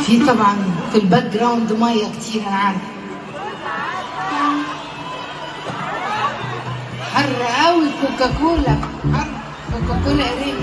في طبعا في الباك جراوند ميه كتير انا عارفه. حر قوي كوكاكولا، حر كوكاكولا قريب.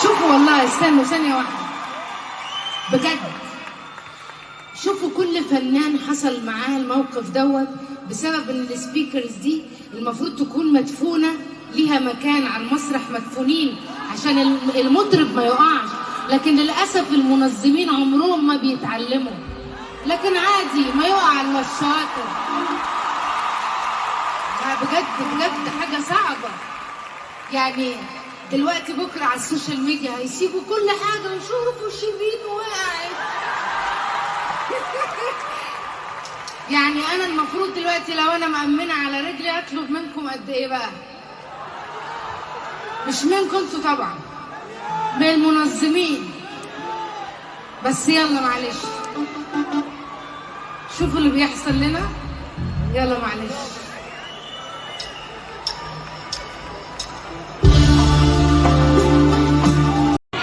شوفوا والله، استنوا ثانية واحدة بجد. شوفوا كل فنان حصل معاه الموقف دوت بسبب ان السبيكرز دي المفروض تكون مدفونة، ليها مكان على المسرح مدفونين عشان المطرب ما يقعش، لكن للأسف المنظمين عمرهم ما بيتعلموا، لكن عادي ما يقع الا الشاطر. بجد بجد حاجة صعبة يعني. دلوقتي بكره على السوشيال ميديا هيسيبوا كل حاجه ويشوفوا شيرين وقعت. يعني انا المفروض دلوقتي لو انا مأمنه على رجلي اطلب منكم قد ايه بقى؟ مش منكم انتوا طبعا، من المنظمين. بس يلا معلش، شوفوا اللي بيحصل لنا. يلا معلش.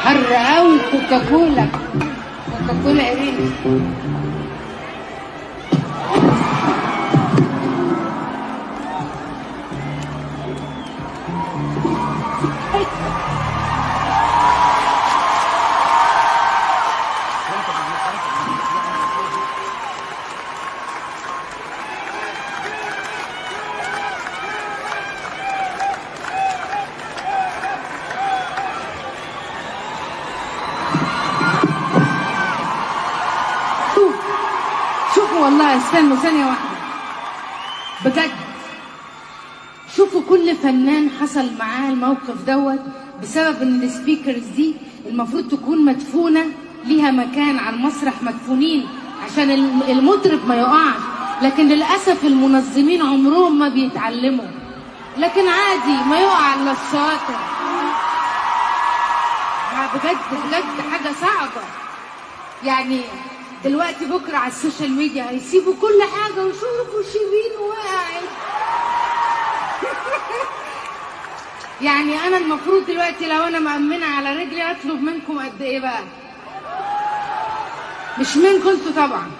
حر قوي كوكاكولا، كوكاكولا قريب. شوفوا والله، استنوا ثانية واحدة بجد. شوفوا كل فنان حصل معاه الموقف دوت بسبب ان السبيكرز دي المفروض تكون مدفونة، ليها مكان على المسرح مدفونين عشان المطرب ما يقعش، لكن للأسف المنظمين عمرهم ما بيتعلموا، لكن عادي ما يقع الا الشاطر. بجد بجد حاجة صعبة يعني. دلوقتي بكره على السوشيال ميديا هيسيبوا كل حاجه ويشوفوا شيرين وقعت. يعني انا المفروض دلوقتي لو انا مأمنه على رجلي اطلب منكم قد ايه بقى؟ مش منكم انتوا طبعا،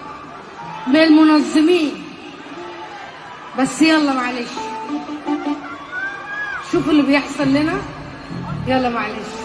من المنظمين. بس يلا معلش، شوفوا اللي بيحصل لنا. يلا معلش.